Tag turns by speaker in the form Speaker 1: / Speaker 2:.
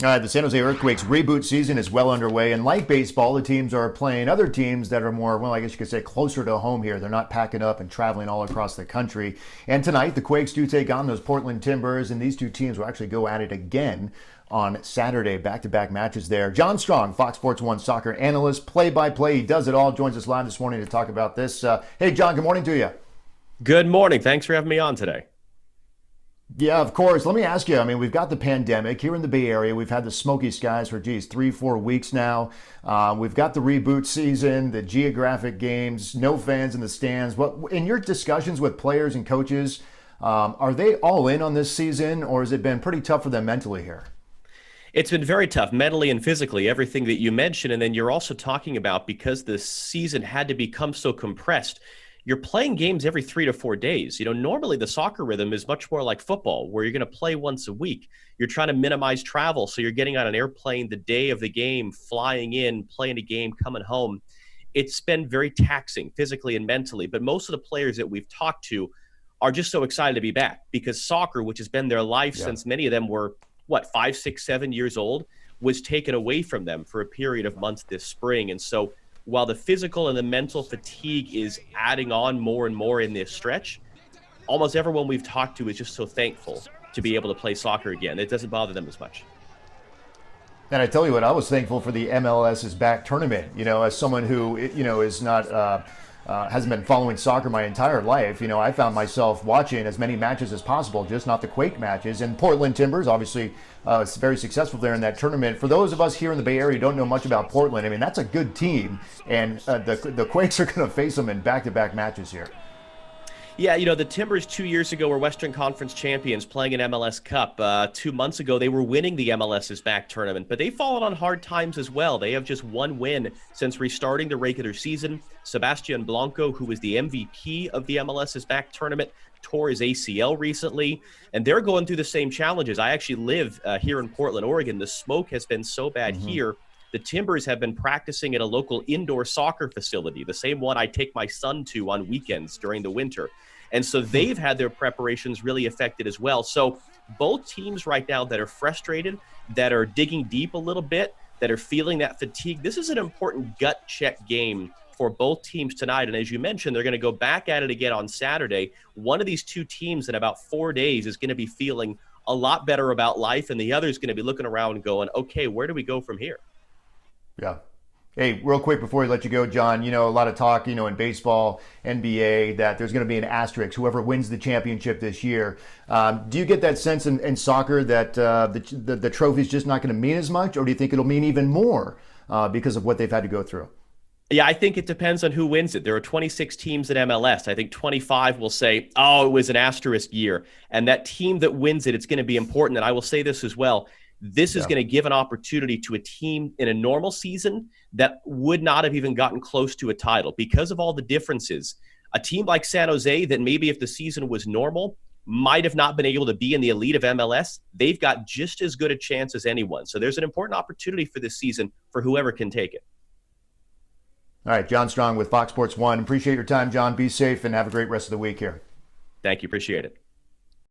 Speaker 1: The San Jose Earthquakes reboot season is well underway, and like baseball, the teams are playing other teams that are more, well, I guess you could say closer to home here. They're not packing up and traveling all across the country. And tonight, the Quakes do take on those Portland Timbers, and these two teams will actually go at it again on Saturday. Back-to-back matches there. John Strong, Fox Sports 1 soccer analyst, play-by-play. He does it all. Joins us live this morning to talk about this. Hey, John, good morning to you.
Speaker 2: Good morning. Thanks for having me on today.
Speaker 1: Yeah, of course. Let me ask you. I mean, we've got the pandemic here in the Bay Area. We've had the smoky skies for, 3, 4 weeks now. We've got the reboot season, the geographic games, no fans in the stands. What, in your discussions with players and coaches, are they all in on this season, or has it been pretty tough for them mentally here?
Speaker 2: It's been very tough mentally and physically, everything that you mentioned. And then you're also talking about, because the season had to become so compressed, you're playing games every 3 to 4 days. Normally the soccer rhythm is much more like football, where you're going to play once a week. You're trying to minimize travel. So you're getting on an airplane the day of the game, flying in, playing a game, coming home. It's been very taxing physically and mentally. But most of the players that we've talked to are just so excited to be back, because soccer, which has been their life since many of them were, 5, 6, 7 years old, was taken away from them for a period of months this spring. And so while the physical and the mental fatigue is adding on more and more in this stretch, almost everyone we've talked to is just so thankful to be able to play soccer again. It doesn't bother them as much.
Speaker 1: And I tell you what, I was thankful for the MLS is back tournament. As someone who, is not hasn't been following soccer my entire life, I found myself watching as many matches as possible, just not the Quake matches. And Portland Timbers, obviously, is very successful there in that tournament. For those of us here in the Bay Area who don't know much about Portland, I mean, that's a good team, and the Quakes are going to face them in back-to-back matches here.
Speaker 2: Yeah, the Timbers 2 years ago were Western Conference champions playing an MLS Cup. 2 months ago, they were winning the MLS's back tournament, but they've fallen on hard times as well. They have just one win since restarting the regular season. Sebastian Blanco, who was the MVP of the MLS's back tournament, tore his ACL recently, and they're going through the same challenges. I actually live here in Portland, Oregon. The smoke has been so bad here. The Timbers have been practicing at a local indoor soccer facility, the same one I take my son to on weekends during the winter. And so they've had their preparations really affected as well. So both teams right now that are frustrated, that are digging deep a little bit, that are feeling that fatigue, this is an important gut check game for both teams tonight. And as you mentioned, they're going to go back at it again on Saturday. One of these two teams in about 4 days is going to be feeling a lot better about life, and the other is going to be looking around and going, okay, where do we go from here?
Speaker 1: Yeah. Hey, real quick before we let you go, John, a lot of talk, in baseball, NBA, that there's going to be an asterisk, whoever wins the championship this year. Do you get that sense in soccer that the trophy's just not going to mean as much, or do you think it'll mean even more because of what they've had to go through?
Speaker 2: Yeah, I think it depends on who wins it. There are 26 teams at MLS. I think 25 will say, oh, it was an asterisk year. And that team that wins it, it's going to be important. And I will say this as well. This is going to give an opportunity to a team in a normal season that would not have even gotten close to a title because of all the differences. A team like San Jose that maybe if the season was normal might have not been able to be in the elite of MLS. They've got just as good a chance as anyone. So there's an important opportunity for this season for whoever can take it.
Speaker 1: All right, John Strong with Fox Sports 1. Appreciate your time, John. Be safe and have a great rest of the week here.
Speaker 2: Thank you. Appreciate it.